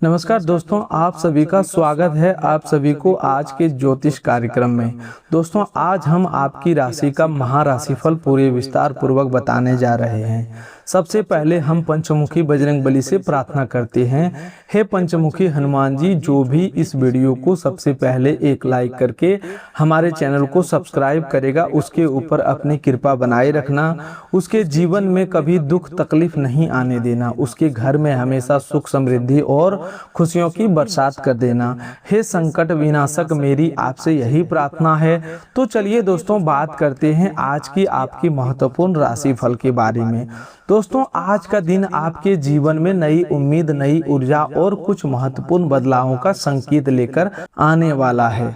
नमस्कार दोस्तों, आप सभी का स्वागत है आप सभी को आज के ज्योतिष कार्यक्रम में। दोस्तों, आज हम आपकी राशि का महाराशिफल पूरे विस्तार पूर्वक बताने जा रहे हैं। सबसे पहले हम पंचमुखी बजरंगबली से प्रार्थना करते हैं। हे पंचमुखी हनुमान जी, जो भी इस वीडियो को सबसे पहले एक लाइक करके हमारे चैनल को सब्सक्राइब करेगा, उसके ऊपर अपनी कृपा बनाए रखना। उसके जीवन में कभी दुख तकलीफ नहीं आने देना। उसके घर में हमेशा सुख समृद्धि और खुशियों की बरसात कर देना। हे संकट विनाशक, मेरी आपसे यही प्रार्थना है। तो चलिए दोस्तों, बात करते हैं आज की आपकी महत्वपूर्ण राशिफल के बारे में। दोस्तों, आज का दिन आपके जीवन में नई उम्मीद, नई ऊर्जा और कुछ महत्वपूर्ण बदलावों का संकेत लेकर आने वाला है।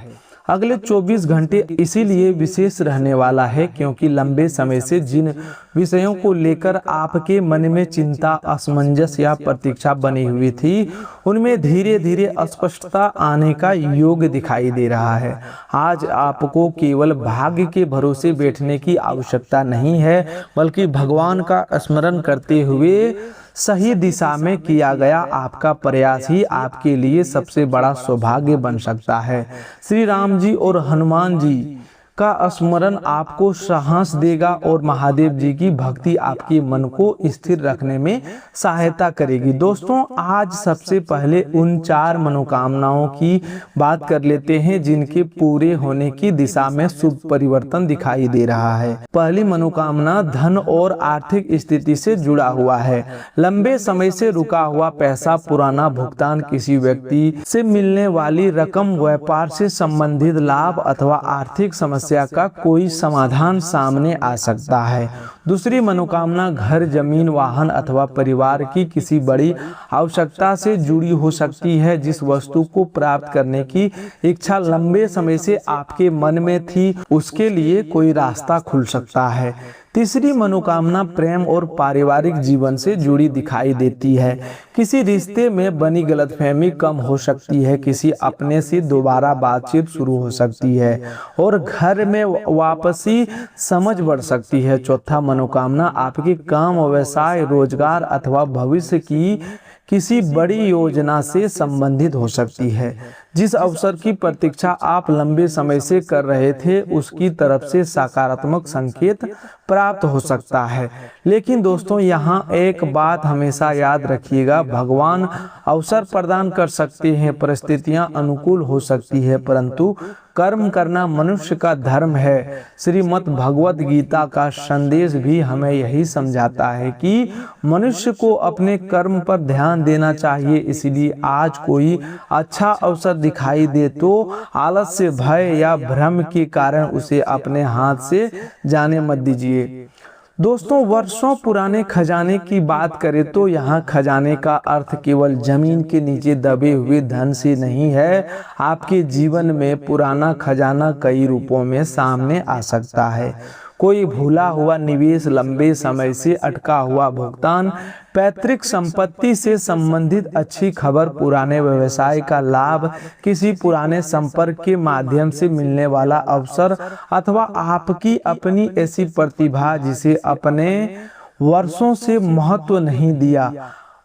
अगले 24 घंटे इसीलिए विशेष रहने वाला है क्योंकि लंबे समय से जिन विषयों को लेकर आपके मन में चिंता, असमंजस या प्रतीक्षा बनी हुई थी, उनमें धीरे धीरे स्पष्टता आने का योग दिखाई दे रहा है। आज आपको केवल भाग्य के भरोसे बैठने की आवश्यकता नहीं है, बल्कि भगवान का स्मरण करते हुए सही दिशा में किया गया आपका प्रयास ही आपके लिए सबसे बड़ा सौभाग्य बन सकता है। श्री राम जी और हनुमान जी का स्मरण आपको साहस देगा और महादेव जी की भक्ति आपके मन को स्थिर रखने में सहायता करेगी। दोस्तों, आज सबसे पहले उन 4 मनोकामनाओं की बात कर लेते हैं जिनके पूरे होने की दिशा में शुभ परिवर्तन दिखाई दे रहा है। पहली मनोकामना धन और आर्थिक स्थिति से जुड़ा हुआ है। लंबे समय से रुका हुआ पैसा, पुराना भुगतान, किसी व्यक्ति से मिलने वाली रकम, व्यापार से संबंधित लाभ अथवा आर्थिक समस्या का कोई समाधान सामने आ सकता है। दूसरी मनोकामना घर, जमीन, वाहन अथवा परिवार की किसी बड़ी आवश्यकता से जुड़ी हो सकती है। जिस वस्तु को प्राप्त करने की इच्छा लंबे समय से आपके मन में थी, उसके लिए कोई रास्ता खुल सकता है। तीसरी मनोकामना प्रेम और पारिवारिक जीवन से जुड़ी दिखाई देती है। किसी रिश्ते में बनी गलतफहमी कम हो सकती है, किसी अपने से दोबारा बातचीत शुरू हो सकती है और घर में वापसी समझ बढ़ सकती है। चौथा मनोकामना आपके काम, व्यवसाय, रोजगार अथवा भविष्य की किसी बड़ी योजना से संबंधित हो सकती है। जिस अवसर की प्रतीक्षा आप लंबे समय से कर रहे थे, उसकी तरफ से सकारात्मक संकेत प्राप्त हो सकता है। लेकिन दोस्तों, यहाँ एक बात हमेशा याद रखिएगा, भगवान अवसर प्रदान कर सकते हैं, परिस्थितियां अनुकूल हो सकती है, परंतु कर्म करना मनुष्य का धर्म है। श्रीमद् भगवत गीता का संदेश भी हमें यही समझाता है कि मनुष्य को अपने कर्म पर ध्यान देना चाहिए। इसलिए आज कोई अच्छा अवसर दिखाई दे तो आलस्य, भय या भ्रम के कारण उसे अपने हाथ से जाने मत दीजिए। दोस्तों, वर्षों पुराने खजाने की बात करें तो यहाँ खजाने का अर्थ केवल जमीन के नीचे दबे हुए धन से नहीं है। आपके जीवन में पुराना खजाना कई रूपों में सामने आ सकता है। कोई भूला हुआ निवेश, लंबे समय से अटका हुआ भुगतान, पैतृक संपत्ति से संबंधित अच्छी खबर, पुराने व्यवसाय का लाभ, किसी पुराने संपर्क के माध्यम से मिलने वाला अवसर अथवा आपकी अपनी ऐसी प्रतिभा जिसे अपने वर्षों से महत्व नहीं दिया,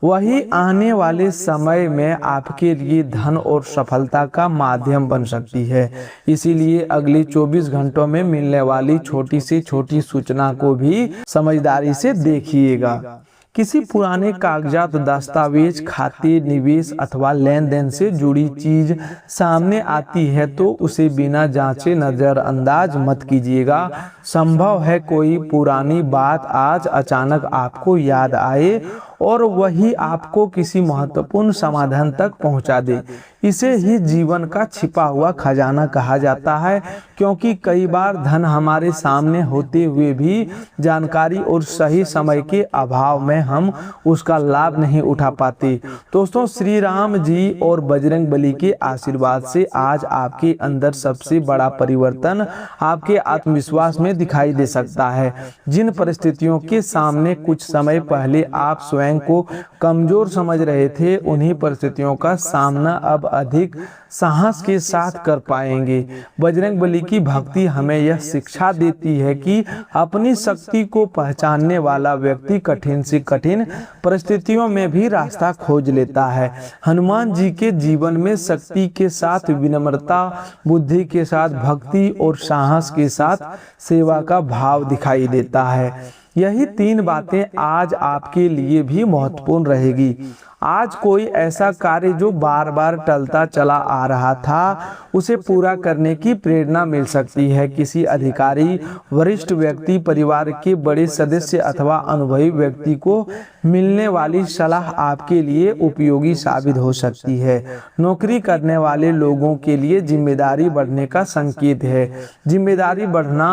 वही आने वाले समय में आपके लिए धन और सफलता का माध्यम बन सकती है। इसीलिए अगले 24 घंटों में मिलने वाली छोटी से छोटी सूचना को भी समझदारी से देखिएगा। किसी पुराने कागजात, दस्तावेज, खाते, निवेश अथवा लेन देन से जुड़ी चीज सामने आती है तो उसे बिना जांचे नजरअंदाज मत कीजिएगा। संभव है कोई पुरानी बात आज अचानक आपको याद आए और वही आपको किसी महत्वपूर्ण समाधान तक पहुंचा दे। इसे ही जीवन का छिपा हुआ खजाना कहा जाता है, क्योंकि कई बार धन हमारे सामने होते हुए भी जानकारी और सही समय के अभाव में हम उसका लाभ नहीं उठा पाते। दोस्तों, श्री राम जी और बजरंग बली के आशीर्वाद से आज आपके अंदर सबसे बड़ा परिवर्तन आपके आत्मविश्वास में दिखाई दे सकता है। जिन परिस्थितियों के सामने कुछ समय पहले आप स्वयं स्वयं को कमजोर समझ रहे थे, उन्हीं परिस्थितियों का सामना अब अधिक साहस के साथ कर पाएंगे। बजरंगबली की भक्ति हमें यह शिक्षा देती है कि अपनी शक्ति को पहचानने वाला व्यक्ति कठिन से कठिन परिस्थितियों में भी रास्ता खोज लेता है। हनुमान जी के जीवन में शक्ति के साथ विनम्रता, बुद्धि के साथ भक्ति और साहस के साथ सेवा का भाव दिखाई देता है। यही तीन बातें आज आपके लिए भी महत्वपूर्ण रहेगी। आज कोई ऐसा कार्य जो बार बार टलता चला आ रहा था, उसे पूरा करने की प्रेरणा मिल सकती है। किसी अधिकारी, वरिष्ठ व्यक्ति, परिवार के बड़े सदस्य अथवा अनुभवी व्यक्ति को मिलने वाली सलाह आपके लिए उपयोगी साबित हो सकती है। नौकरी करने वाले लोगों के लिए जिम्मेदारी बढ़ने का संकेत है। जिम्मेदारी बढ़ना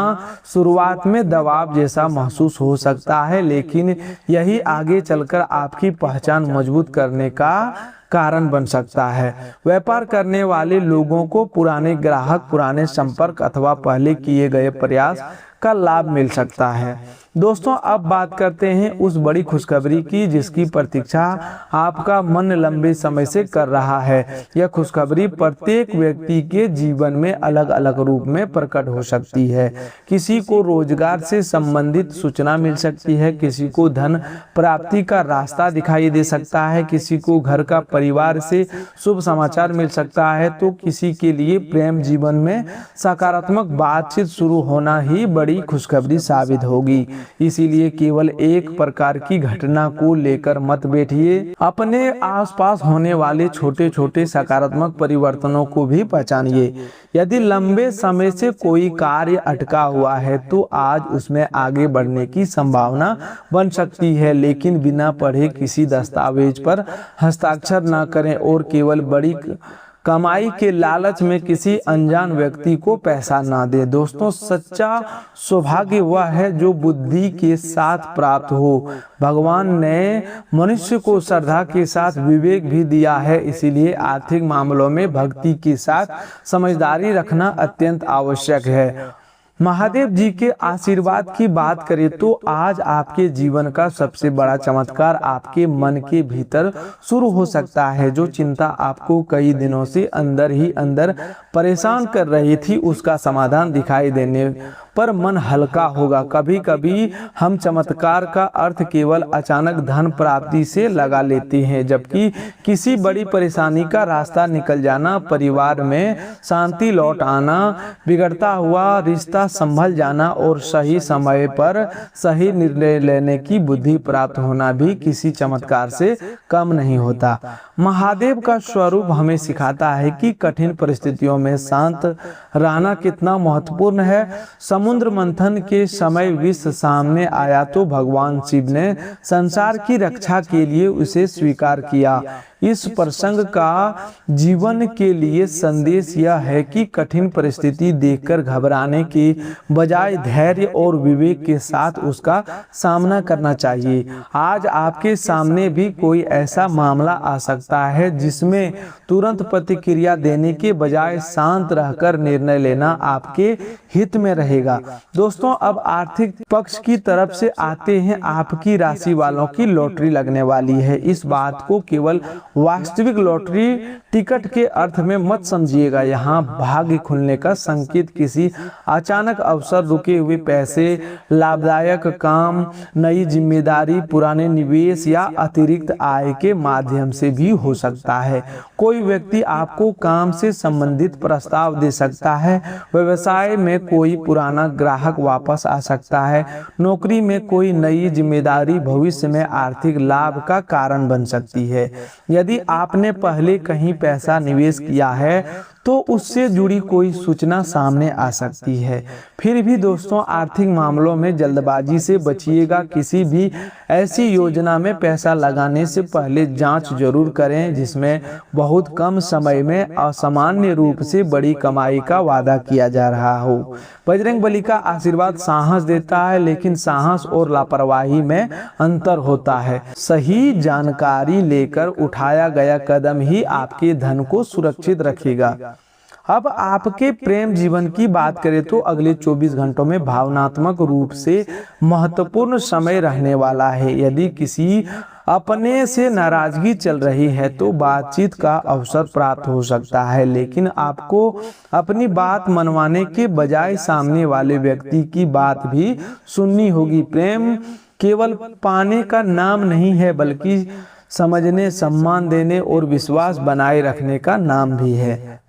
शुरुआत में दबाव जैसा महसूस हो सकता है, लेकिन यही आगे चलकर आपकी पहचान मजबूत करने का कारण बन सकता है। व्यापार करने वाले लोगों को पुराने ग्राहक, पुराने संपर्क अथवा पहले किए गए प्रयास का लाभ मिल सकता है। दोस्तों, अब बात करते हैं उस बड़ी खुशखबरी की जिसकी प्रतीक्षा आपका मन लंबे समय से कर रहा है। यह खुशखबरी प्रत्येक व्यक्ति के जीवन में अलग अलग रूप में प्रकट हो सकती है। किसी को रोजगार से संबंधित सूचना मिल सकती है, किसी को धन प्राप्ति का रास्ता दिखाई दे सकता है, किसी को घर का परिवार से शुभ समाचार मिल सकता है, तो किसी के लिए प्रेम जीवन में सकारात्मक बातचीत शुरू होना ही बड़ी खुशखबरी साबित होगी। इसीलिए केवल एक प्रकार की घटना को लेकर मत बैठिए, अपने आसपास होने वाले छोटे छोटे सकारात्मक परिवर्तनों को भी पहचानिए। यदि लंबे समय से कोई कार्य अटका हुआ है तो आज उसमें आगे बढ़ने की संभावना बन सकती है, लेकिन बिना पढ़े किसी दस्तावेज पर हस्ताक्षर न करें और केवल बड़ी कमाई के लालच में किसी अनजान व्यक्ति को पैसा ना दे। दोस्तों, सच्चा सौभाग्य वह है जो बुद्धि के साथ प्राप्त हो। भगवान ने मनुष्य को श्रद्धा के साथ विवेक भी दिया है, इसीलिए आर्थिक मामलों में भक्ति के साथ समझदारी रखना अत्यंत आवश्यक है। महादेव जी के आशीर्वाद की बात करें तो आज आपके जीवन का सबसे बड़ा चमत्कार आपके मन के भीतर शुरू हो सकता है। जो चिंता आपको कई दिनों से अंदर ही अंदर परेशान कर रही थी, उसका समाधान दिखाई देने पर मन हल्का होगा। कभी कभी हम चमत्कार का अर्थ केवल अचानक धन प्राप्ति से लगा लेते हैं, जबकि किसी बड़ी परेशानी का रास्ता निकल जाना, परिवार में शांति लौट आना, बिगड़ता हुआ रिश्ता संभल जाना और सही समय पर सही निर्णय लेने की बुद्धि प्राप्त होना भी किसी चमत्कार से कम नहीं होता। महादेव का स्वरूप हमें सिखाता है कि कठिन परिस्थितियों में शांत रहना कितना महत्वपूर्ण है। समुद्र मंथन के समय विष सामने आया तो भगवान शिव ने संसार की रक्षा के लिए उसे स्वीकार किया। इस प्रसंग का जीवन के लिए संदेश यह है कि कठिन परिस्थिति देखकर घबराने के बजाय धैर्य और विवेक के साथ उसका सामना करना चाहिए। आज आपके सामने भी कोई ऐसा मामला आ सकता है जिसमें तुरंत प्रतिक्रिया देने के बजाय शांत रहकर निर्णय लेना आपके हित में रहेगा। दोस्तों, अब आर्थिक पक्ष की तरफ से आते हैं। आपकी राशि वालों की लॉटरी लगने वाली है। इस बात को केवल वास्तविक लॉटरी टिकट के अर्थ में मत समझिएगा। यहाँ भाग्य खुलने का संकेत किसी अचानक अवसर, रुके हुए पैसे, लाभदायक काम, नई जिम्मेदारी, पुराने निवेश या अतिरिक्त आय के माध्यम से भी हो सकता है। कोई व्यक्ति आपको काम से संबंधित प्रस्ताव दे सकता है, व्यवसाय में कोई पुराना ग्राहक वापस आ सकता है, नौकरी में कोई नई जिम्मेदारी भविष्य में आर्थिक लाभ का कारण बन सकती है। यदि आपने पहले कहीं पैसा निवेश किया है तो उससे जुड़ी कोई सूचना सामने आ सकती है। फिर भी दोस्तों, आर्थिक मामलों में जल्दबाजी से बचिएगा। किसी भी ऐसी योजना में पैसा लगाने से पहले जांच जरूर करें जिसमें बहुत कम समय में असामान्य रूप से बड़ी कमाई का वादा किया जा रहा हो। बजरंगबली का आशीर्वाद साहस देता है, लेकिन साहस और लापरवाही में अंतर होता है। सही जानकारी लेकर उठाया गया कदम ही आपके धन को सुरक्षित रखेगा। अब आपके प्रेम जीवन की बात करें तो अगले 24 घंटों में भावनात्मक रूप से महत्वपूर्ण समय रहने वाला है। यदि किसी अपने से नाराजगी चल रही है तो बातचीत का अवसर प्राप्त हो सकता है, लेकिन आपको अपनी बात मनवाने के बजाय सामने वाले व्यक्ति की बात भी सुननी होगी। प्रेम केवल पाने का नाम नहीं है, बल्कि समझने, सम्मान देने और विश्वास बनाए रखने का नाम भी है।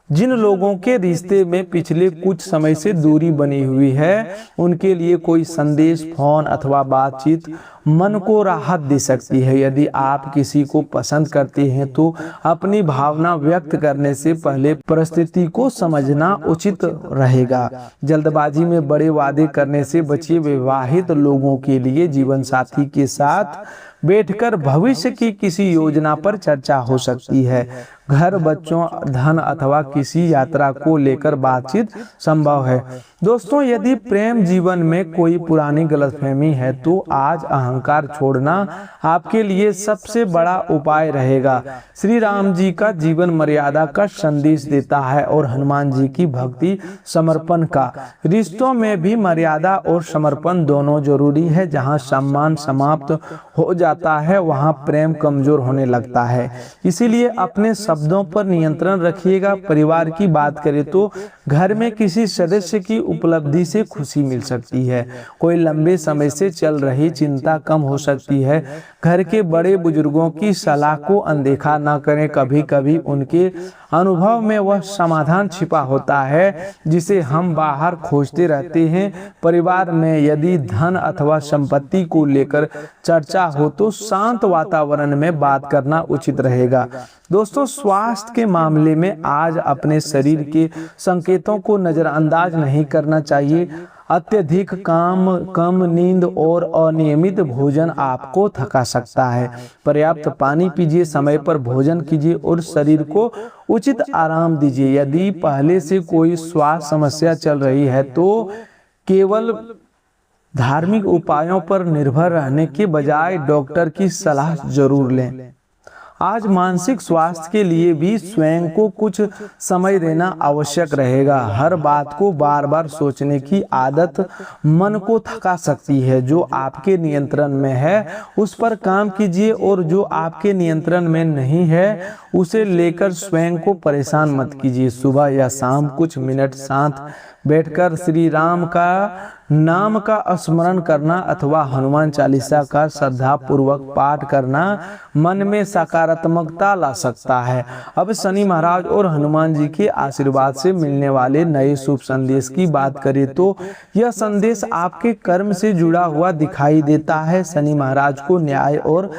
जिन लोगों के रिश्ते में पिछले कुछ समय से दूरी बनी हुई है, उनके लिए कोई संदेश, फोन अथवा बातचीत मन को राहत दे सकती है। यदि आप किसी को पसंद करते हैं तो अपनी भावना व्यक्त करने से पहले परिस्थिति को समझना उचित रहेगा। जल्दबाजी में बड़े वादे करने से बचिए। विवाहित लोगों के लिए जीवन साथी के साथ बैठकर भविष्य की किसी योजना पर चर्चा हो सकती है। घर, बच्चों, धन अथवा किसी यात्रा को लेकर बातचीत संभव है। दोस्तों, यदि प्रेम जीवन में कोई पुरानी गलतफहमी है तो आज अहंकार छोड़ना आपके लिए सबसे बड़ा उपाय रहेगा। श्री राम जी का जीवन मर्यादा का संदेश देता है और हनुमान जी की भक्ति समर्पण का। रिश्तों में भी मर्यादा और समर्पण दोनों जरूरी है। जहाँ सम्मान समाप्त हो जाता है वहाँ प्रेम कमजोर होने लगता है। इसीलिए अपने शब्दों पर नियंत्रण रखिएगा। परिवार की बात करें तो घर में किसी सदस्य की उपलब्धि से खुशी मिल सकती है। कोई लंबे समय से चल रही चिंता कम हो सकती है। घर के बड़े बुजुर्गों की सलाह को अनदेखा न करें। कभी कभी उनके अनुभव में वह समाधान छिपा होता है जिसे हम बाहर खोजते रहते हैं। परिवार में यदि धन अथवा संपत्ति को लेकर चर्चा हो तो शांत वातावरण में बात करना उचित रहेगा। दोस्तों, स्वास्थ्य के मामले में आज अपने शरीर के संकेतों को नजरअंदाज नहीं करना चाहिए। अत्यधिक काम, कम नींद और अनियमित भोजन आपको थका सकता है। पर्याप्त पानी पीजिए, समय पर भोजन कीजिए और शरीर को उचित आराम दीजिए। यदि पहले से कोई स्वास्थ्य समस्या चल रही है तो केवल धार्मिक उपायों पर निर्भर रहने के बजाय डॉक्टर की सलाह जरूर लें। आज मानसिक स्वास्थ्य के लिए भी स्वयं को कुछ समय देना आवश्यक रहेगा। हर बात को बार बार सोचने की आदत मन को थका सकती है। जो आपके नियंत्रण में है उस पर काम कीजिए और जो आपके नियंत्रण में नहीं है उसे लेकर स्वयं को परेशान मत कीजिए। सुबह या शाम कुछ मिनट साथ बैठकर श्री राम का नाम का स्मरण करना अथवा हनुमान चालीसा का श्रद्धा पूर्वक पाठ करना मन में सकारात्मकता ला सकता है। अब शनि महाराज और हनुमान जी के आशीर्वाद से मिलने वाले नए शुभ संदेश की बात करें तो यह संदेश आपके कर्म से जुड़ा हुआ दिखाई देता है। शनि महाराज को न्याय और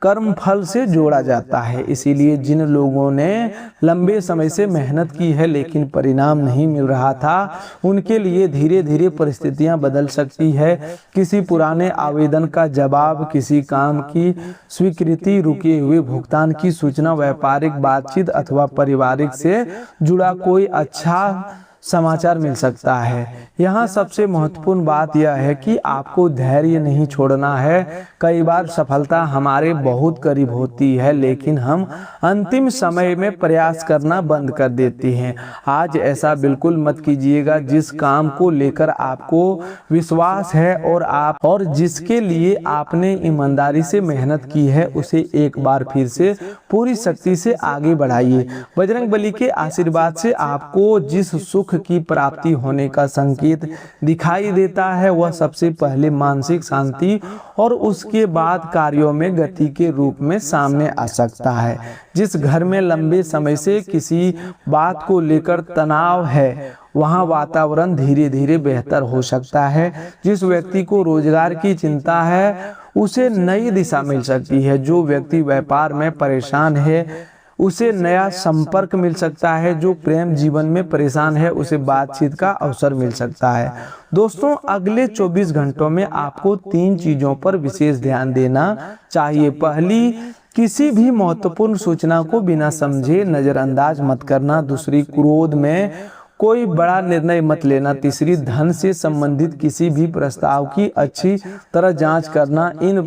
कर्म फल से जोड़ा जाता है। इसीलिए जिन लोगों ने लंबे समय से मेहनत की है लेकिन परिणाम नहीं मिल रहा था, उनके लिए धीरे धीरे परिस्थितियां बदल सकती है। किसी पुराने आवेदन का जवाब, किसी काम की स्वीकृति, रुके हुए भुगतान की सूचना, व्यापारिक बातचीत अथवा पारिवारिक से जुड़ा कोई अच्छा समाचार मिल सकता है। यहाँ सबसे महत्वपूर्ण बात यह है कि आपको धैर्य नहीं छोड़ना है। कई बार सफलता हमारे बहुत करीब होती है लेकिन हम अंतिम समय में प्रयास करना बंद कर देते हैं। आज ऐसा बिल्कुल मत कीजिएगा। जिस काम को लेकर आपको विश्वास है और जिसके लिए आपने ईमानदारी से मेहनत की है उसे एक बार फिर से पूरी शक्ति से आगे बढ़ाइए। बजरंगबली के आशीर्वाद से आपको जिस सुख की प्राप्ति होने का संकेत दिखाई देता है वह सबसे पहले मानसिक शांति और उसके बाद कार्यों में गति के रूप में सामने आ सकता है। जिस घर में लंबे समय से किसी बात को लेकर तनाव है वहाँ वातावरण धीरे धीरे बेहतर हो सकता है। जिस व्यक्ति को रोजगार की चिंता है उसे नई दिशा मिल सकती है। जो व्यक्ति व्यापार में परेशान है उसे नया संपर्क मिल सकता है। जो प्रेम जीवन में परेशान है उसे बातचीत का अवसर मिल सकता है। दोस्तों, अगले 24 घंटों में आपको 3 चीजों पर विशेष ध्यान देना चाहिए। पहली, किसी भी महत्वपूर्ण सूचना को बिना समझे नजरअंदाज मत करना। दूसरी, क्रोध में कोई बड़ा निर्णय मत लेना। तीसरी, धन से संबंधित किसी भी प्रस्ताव की अच्छी तरह जांच करना। इन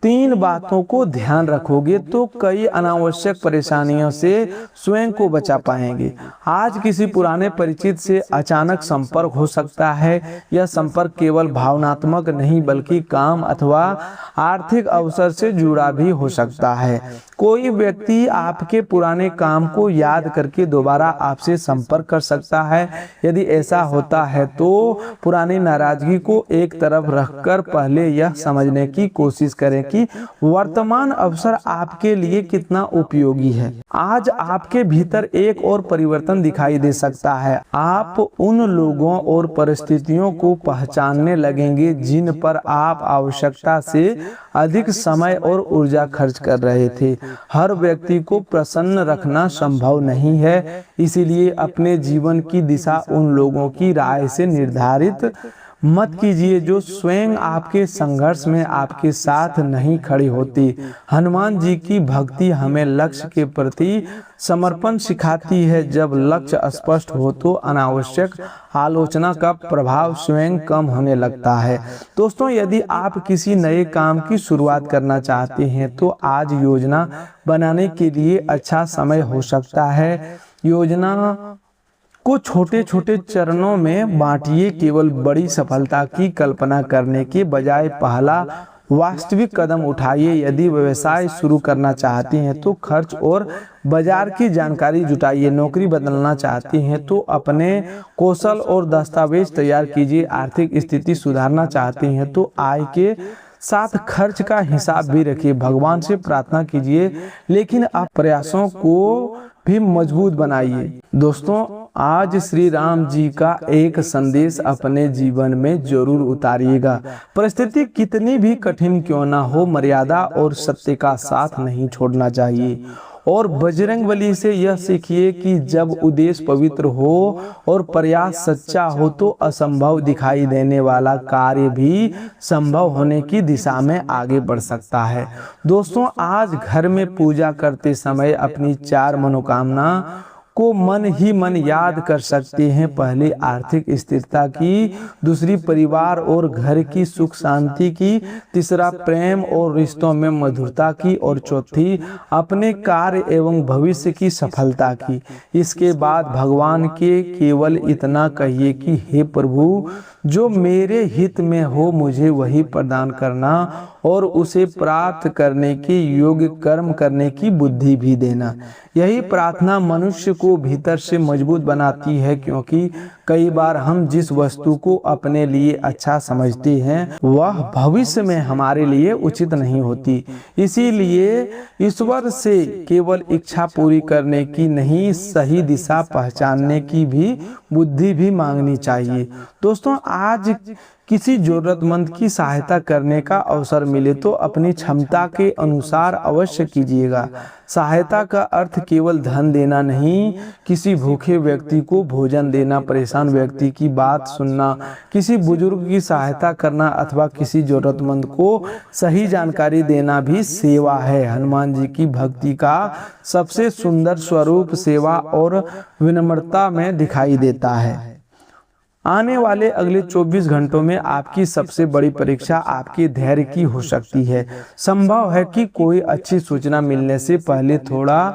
तीन बातों को ध्यान रखोगे तो कई अनावश्यक परेशानियों से स्वयं को बचा पाएंगे। आज किसी पुराने परिचित से अचानक संपर्क हो सकता है। यह संपर्क केवल भावनात्मक नहीं बल्कि काम अथवा आर्थिक अवसर से जुड़ा भी हो सकता है। कोई व्यक्ति आपके पुराने काम को याद करके दोबारा आपसे संपर्क कर सकता है। यदि ऐसा होता है तो पुरानी नाराजगी को एक तरफ रखकर पहले यह समझने की कोशिश करें कि वर्तमान अवसर आपके लिए कितना उपयोगी है। आज आपके भीतर एक और परिवर्तन दिखाई दे सकता है। आप उन लोगों और परिस्थितियों को पहचानने लगेंगे जिन पर आप आवश्यकता से अधिक समय और ऊर्जा खर्च कर रहे थे। हर व्यक्ति को प्रसन्न रखना संभव नहीं है, इसीलिए अपने जीवन की दिशा उन लोगों की राय से निर्धारित मत कीजिए जो स्वयं आपके संघर्ष में आपके साथ नहीं खड़ी होती। हनुमान जी की भक्ति हमें लक्ष्य के प्रति समर्पण सिखाती है। जब लक्ष्य स्पष्ट हो तो अनावश्यक आलोचना का प्रभाव स्वयं कम होने लगता है। दोस्तों, यदि आप किसी नए काम की शुरुआत करना चाहते हैं तो आज योजना बनाने के लिए अच्छा समय हो सकता है। योजना को छोटे छोटे चरणों में बांटिए। केवल बड़ी सफलता की कल्पना करने के बजाय पहला वास्तविक कदम उठाइए। यदि व्यवसाय शुरू करना चाहते हैं तो खर्च और बाजार की जानकारी जुटाइए। नौकरी बदलना चाहते हैं तो अपने कौशल और दस्तावेज तैयार कीजिए। आर्थिक स्थिति सुधारना चाहते हैं तो आय के साथ खर्च का हिसाब भी रखिए। भगवान से प्रार्थना कीजिए लेकिन आप प्रयासों को भी मजबूत बनाइए। दोस्तों, आज श्री राम जी का एक संदेश अपने जीवन में जरूर उतारिएगा। परिस्थिति कितनी भी कठिन क्यों ना हो, मर्यादा और सत्य का साथ नहीं छोड़ना चाहिए। और बजरंगबली से यह सीखिए कि जब उद्देश्य पवित्र हो और प्रयास सच्चा हो तो असंभव दिखाई देने वाला कार्य भी संभव होने की दिशा में आगे बढ़ सकता है। दोस्तों, आज घर में पूजा करते समय अपनी 4 मनोकामना को मन ही मन याद कर सकते हैं। पहली आर्थिक स्थिरता की, दूसरी परिवार और घर की सुख शांति की, तीसरा प्रेम और रिश्तों में मधुरता की और चौथी अपने कार्य एवं भविष्य की सफलता की। इसके बाद भगवान के केवल इतना कहिए कि हे प्रभु, जो मेरे हित में हो मुझे वही प्रदान करना और उसे प्राप्त करने के योग्य कर्म करने की बुद्धि भी देना। यही प्रार्थना मनुष्य को भीतर से मजबूत बनाती है, क्योंकि कई बार हम जिस वस्तु को अपने लिए अच्छा समझते हैं वह भविष्य में हमारे लिए उचित नहीं होती। इसीलिए ईश्वर से केवल इच्छा पूरी करने की नहीं, सही दिशा पहचानने की भी बुद्धि भी मांगनी चाहिए। दोस्तों, आज किसी जरूरतमंद की सहायता करने का अवसर मिले तो अपनी क्षमता के अनुसार अवश्य कीजिएगा। सहायता का अर्थ केवल धन देना नहीं, किसी भूखे व्यक्ति को भोजन देना, परेशान व्यक्ति की बात सुनना, किसी बुजुर्ग की सहायता करना अथवा किसी जरूरतमंद को सही जानकारी देना भी सेवा है। हनुमान जी की भक्ति का सबसे सुंदर स्वरूप सेवा और विनम्रता में दिखाई देता है। आने वाले अगले 24 घंटों में आपकी सबसे बड़ी परीक्षा आपके धैर्य की हो सकती है। संभव है कि कोई अच्छी सूचना मिलने से पहले थोड़ा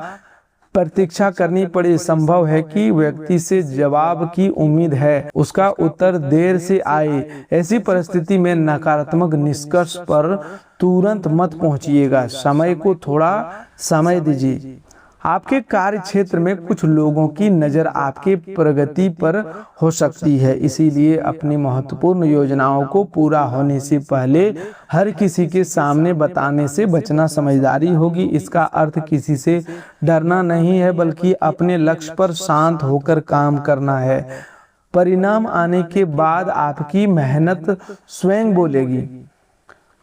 प्रतीक्षा करनी पड़े। संभव है कि व्यक्ति से जवाब की उम्मीद है, उसका उत्तर देर से आए। ऐसी परिस्थिति में नकारात्मक निष्कर्ष पर तुरंत मत पहुंचिएगा। समय को थोड़ा समय दीजिए। आपके कार्य क्षेत्र में कुछ लोगों की नज़र आपके प्रगति पर हो सकती है, इसीलिए अपनी महत्वपूर्ण योजनाओं को पूरा होने से पहले हर किसी के सामने बताने से बचना समझदारी होगी। इसका अर्थ किसी से डरना नहीं है, बल्कि अपने लक्ष्य पर शांत होकर काम करना है। परिणाम आने के बाद आपकी मेहनत स्वयं बोलेगी।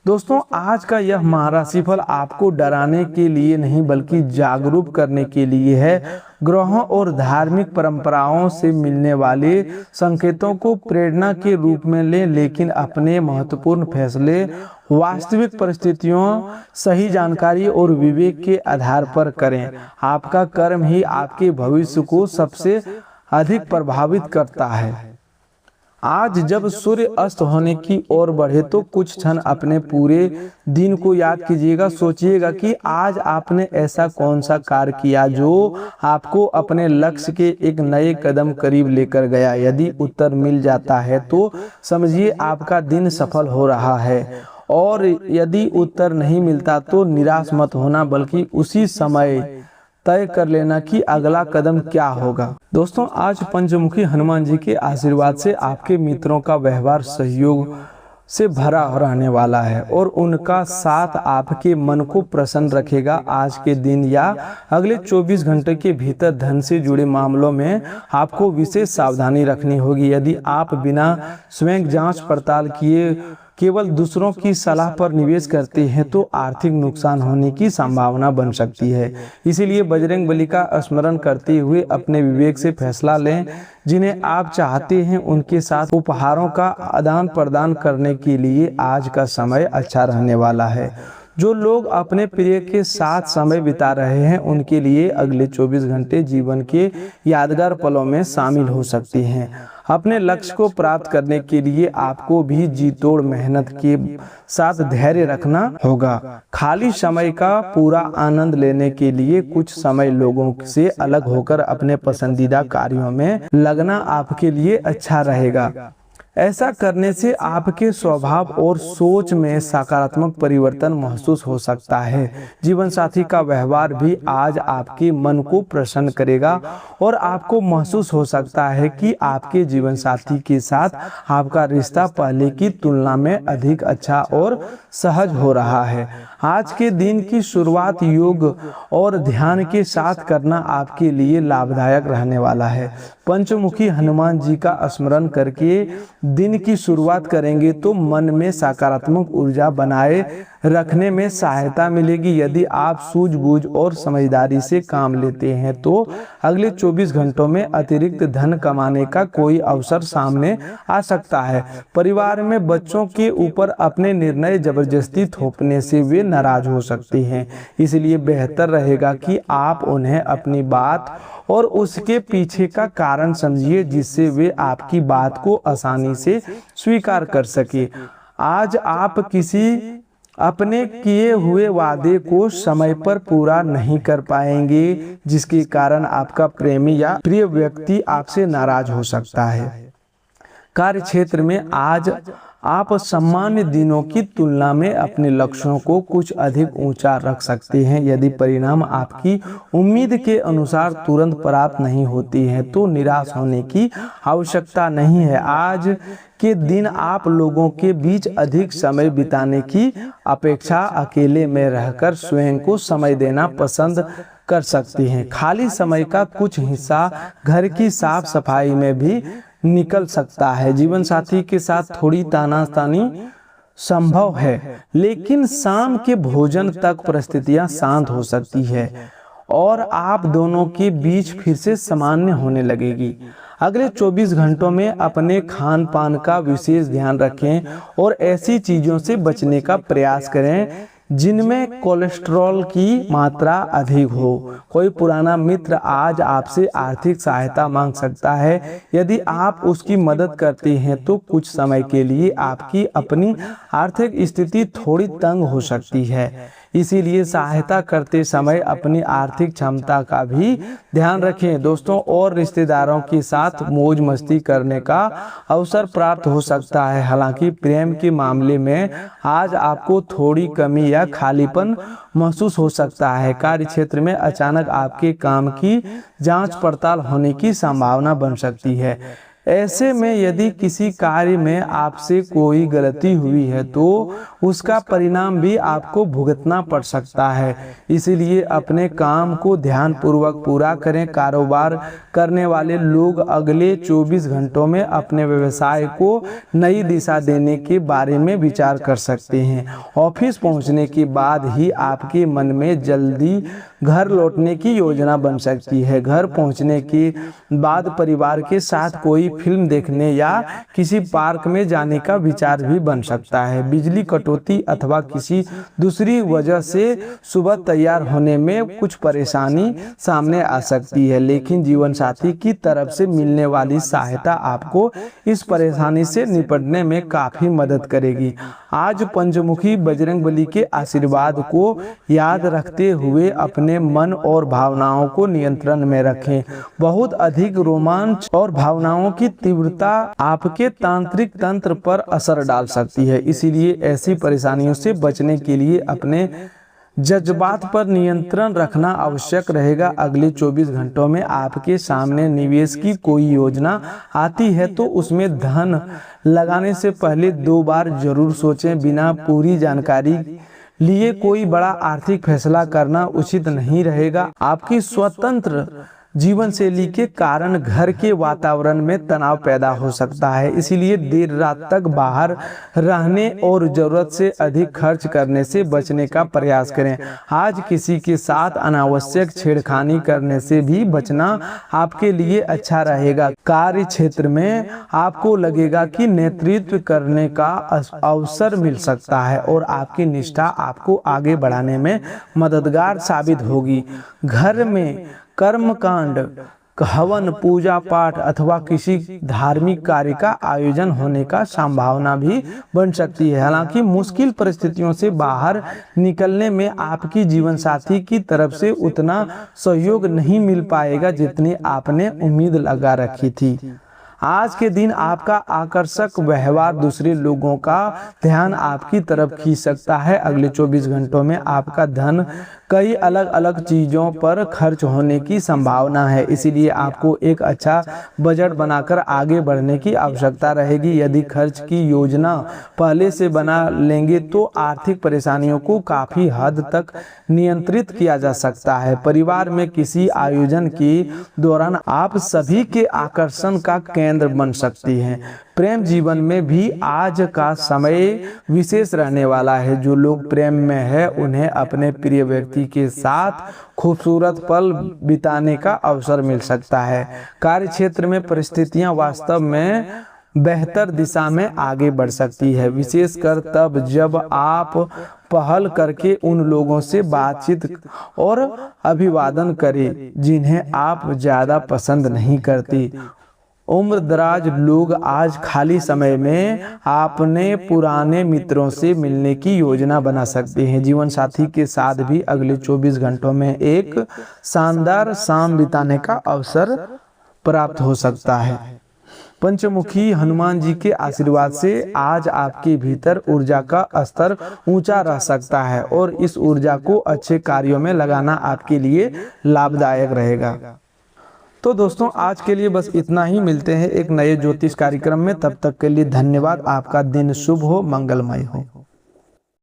दोस्तों, आज का यह महाराशिफल आपको डराने के लिए नहीं बल्कि जागरूक करने के लिए है। ग्रहों और धार्मिक परंपराओं से मिलने वाले संकेतों को प्रेरणा के रूप में लें, लेकिन अपने महत्वपूर्ण फैसले वास्तविक परिस्थितियों, सही जानकारी और विवेक के आधार पर करें। आपका कर्म ही आपके भविष्य को सबसे अधिक प्रभावित करता है। आज जब सूर्य अस्त होने की ओर बढ़े तो कुछ क्षण अपने पूरे दिन को याद कीजिएगा। सोचिएगा कि आज आपने ऐसा कौन सा कार्य किया जो आपको अपने लक्ष्य के एक नए कदम करीब लेकर गया। यदि उत्तर मिल जाता है तो समझिए आपका दिन सफल हो रहा है, और यदि उत्तर नहीं मिलता तो निराश मत होना, बल्कि उसी समय तय कर लेना कि अगला कदम क्या होगा। दोस्तों, आज पंचमुखी हनुमान जी के आशीर्वाद से आपके मित्रों का व्यवहार सहयोग से भरा रहने वाला है और उनका साथ आपके मन को प्रसन्न रखेगा। आज के दिन या अगले 24 घंटे के भीतर धन से जुड़े मामलों में आपको विशेष सावधानी रखनी होगी। यदि आप बिना स्वयं जांच पड़ताल किए केवल दूसरों की सलाह पर निवेश करते हैं तो आर्थिक नुकसान होने की संभावना बन सकती है। इसीलिए बजरंग बली का स्मरण करते हुए अपने विवेक से फैसला लें। जिन्हें आप चाहते हैं उनके साथ उपहारों का आदान प्रदान करने के लिए आज का समय अच्छा रहने वाला है। जो लोग अपने प्रिय के साथ समय बिता रहे हैं उनके लिए अगले 24 घंटे जीवन के यादगार पलों में शामिल हो सकते हैं। अपने लक्ष्य को प्राप्त करने के लिए आपको भी जी तोड़ मेहनत के साथ धैर्य रखना होगा। खाली समय का पूरा आनंद लेने के लिए कुछ समय लोगों से अलग होकर अपने पसंदीदा कार्यों में लगना आपके लिए अच्छा रहेगा। ऐसा करने से आपके स्वभाव और सोच में सकारात्मक परिवर्तन महसूस हो सकता है। जीवन साथी का व्यवहार भी आज आपके मन को प्रसन्न करेगा और आपको महसूस हो सकता है कि आपके जीवन साथी के साथ आपका रिश्ता पहले की तुलना में अधिक अच्छा और सहज हो रहा है। आज के दिन की शुरुआत योग और ध्यान के साथ करना आपके लिए लाभदायक रहने वाला है। पंचमुखी हनुमान जी का स्मरण करके दिन की शुरुआत करेंगे तो मन में सकारात्मक ऊर्जा बनाए रखने में सहायता मिलेगी। यदि आप सूझबूझ और समझदारी से काम लेते हैं तो अगले 24 घंटों में अतिरिक्त धन कमाने का कोई अवसर सामने आ सकता है। परिवार में बच्चों के ऊपर अपने निर्णय जबरदस्ती थोपने से वे नाराज हो सकते हैं, इसलिए बेहतर रहेगा कि आप उन्हें अपनी बात और उसके पीछे का कारण समझिए, जिससे वे आपकी बात को आसानी से स्वीकार कर सके। आज आप किसी अपने किए हुए वादे को समय पर पूरा नहीं कर पाएंगे, जिसके कारण आपका प्रेमी या प्रिय व्यक्ति आपसे नाराज हो सकता है। कार्य क्षेत्र में आज आप सामान्य दिनों की तुलना में अपने लक्ष्यों को कुछ अधिक ऊंचा रख सकते हैं। यदि परिणाम आपकी उम्मीद के अनुसार तुरंत प्राप्त नहीं होती है तो निराश होने की आवश्यकता नहीं है। आज के दिन आप लोगों के बीच अधिक समय बिताने की अपेक्षा अकेले में रहकर स्वयं को समय देना पसंद कर सकते हैं। खाली समय का कुछ हिस्सा घर की साफ सफाई में भी निकल सकता है। जीवन साथी के साथ थोड़ी तानातानी संभव है, लेकिन शाम के भोजन तक परिस्थितियां शांत हो सकती है और आप दोनों के बीच फिर से सामान्य होने लगेगी। अगले 24 घंटों में अपने खान पान का विशेष ध्यान रखें और ऐसी चीजों से बचने का प्रयास करें जिनमें कोलेस्ट्रॉल की मात्रा अधिक हो। कोई पुराना मित्र आज आपसे आर्थिक सहायता मांग सकता है। यदि आप उसकी मदद करते हैं तो कुछ समय के लिए आपकी अपनी आर्थिक स्थिति थोड़ी तंग हो सकती है, इसीलिए सहायता करते समय अपनी आर्थिक क्षमता का भी ध्यान रखें। दोस्तों और रिश्तेदारों के साथ मौज मस्ती करने का अवसर प्राप्त हो सकता है। हालांकि प्रेम के मामले में आज आपको थोड़ी कमी या खालीपन महसूस हो सकता है। कार्य क्षेत्र में अचानक आपके काम की जांच पड़ताल होने की संभावना बन सकती है। ऐसे में यदि किसी कार्य में आपसे कोई गलती हुई है तो उसका परिणाम भी आपको भुगतना पड़ सकता है, इसीलिए अपने काम को ध्यानपूर्वक पूरा करें। कारोबार करने वाले लोग अगले 24 घंटों में अपने व्यवसाय को नई दिशा देने के बारे में विचार कर सकते हैं। ऑफिस पहुंचने के बाद ही आपके मन में जल्दी घर लौटने की योजना बन सकती है। घर पहुंचने के बाद परिवार के साथ कोई फिल्म देखने या किसी पार्क में जाने का विचार भी बन सकता है। बिजली कटौती अथवा किसी दूसरी वजह से सुबह तैयार होने में कुछ परेशानी सामने आ सकती है, लेकिन जीवन साथी की तरफ से मिलने वाली सहायता आपको इस परेशानी से निपटने में काफी मदद करेगी। आज पंचमुखी बजरंगबली के आशीर्वाद को याद रखते हुए अपने मन और भावनाओं को नियंत्रण में रखें। बहुत अधिक रोमांच और भावनाओं की तीव्रता आपके तांत्रिक तंत्र पर असर डाल सकती है, इसीलिए ऐसी परेशानियों से बचने के लिए अपने जज्बात पर नियंत्रण रखना आवश्यक रहेगा। अगले 24 घंटों में आपके सामने निवेश की कोई योजना आती है तो उसमें धन लगाने से पहले 2 बार जरूर सोचें। बिना पूरी जानकारी लिए कोई बड़ा आर्थिक फैसला करना उचित नहीं रहेगा। आपकी स्वतंत्र जीवन शैली के कारण घर के वातावरण में तनाव पैदा हो सकता है, इसीलिए देर रात तक बाहर रहने और जरूरत से अधिक खर्च करने से बचने का प्रयास करें। आज किसी के साथ अनावश्यक छेड़खानी करने से भी बचना आपके लिए अच्छा रहेगा। कार्य क्षेत्र में आपको लगेगा कि नेतृत्व करने का अवसर मिल सकता है और आपकी निष्ठा आपको आगे बढ़ाने में मददगार साबित होगी। घर में कर्मकांड, हवन, पूजा पाठ अथवा किसी धार्मिक कार्य का आयोजन होने का संभावना भी बन सकती है। हालांकि मुश्किल परिस्थितियों से बाहर निकलने में आपकी जीवन साथी की तरफ से उतना सहयोग नहीं मिल पाएगा जितनी आपने उम्मीद लगा रखी थी। आज के दिन आपका आकर्षक व्यवहार दूसरे लोगों का ध्यान आपकी तरफ खींच सकता है। अगले 24 घंटों में आपका धन कई अलग अलग चीजों पर खर्च होने की संभावना है, इसीलिए आपको एक अच्छा बजट बनाकर आगे बढ़ने की आवश्यकता रहेगी। यदि खर्च की योजना पहले से बना लेंगे तो आर्थिक परेशानियों को काफी हद तक नियंत्रित किया जा सकता है। परिवार में किसी आयोजन के दौरान आप सभी के आकर्षण का केंद्र बन सकती हैं। प्रेम जीवन में भी आज का समय विशेष रहने वाला है। जो लोग प्रेम में है उन्हें अपने प्रिय व्यक्ति के साथ खूबसूरत पल बिताने का अवसर मिल सकता है। कार्य क्षेत्र में परिस्थितियां वास्तव में बेहतर दिशा में आगे बढ़ सकती है, विशेषकर तब जब आप पहल करके उन लोगों से बातचीत और अभिवादन करें जिन्हें आप ज्यादा पसंद नहीं करती। उम्र दराज लोग आज खाली समय में अपने पुराने मित्रों से मिलने की योजना बना सकते हैं। जीवन साथी के साथ भी अगले 24 घंटों में एक शानदार शाम बिताने का अवसर प्राप्त हो सकता है। पंचमुखी हनुमान जी के आशीर्वाद से आज आपके भीतर ऊर्जा का स्तर ऊंचा रह सकता है और इस ऊर्जा को अच्छे कार्यों में लगाना आपके लिए लाभदायक रहेगा। तो दोस्तों आज के लिए बस इतना ही। मिलते हैं एक नए ज्योतिष कार्यक्रम में, तब तक के लिए धन्यवाद। आपका दिन शुभ हो, मंगलमय हो।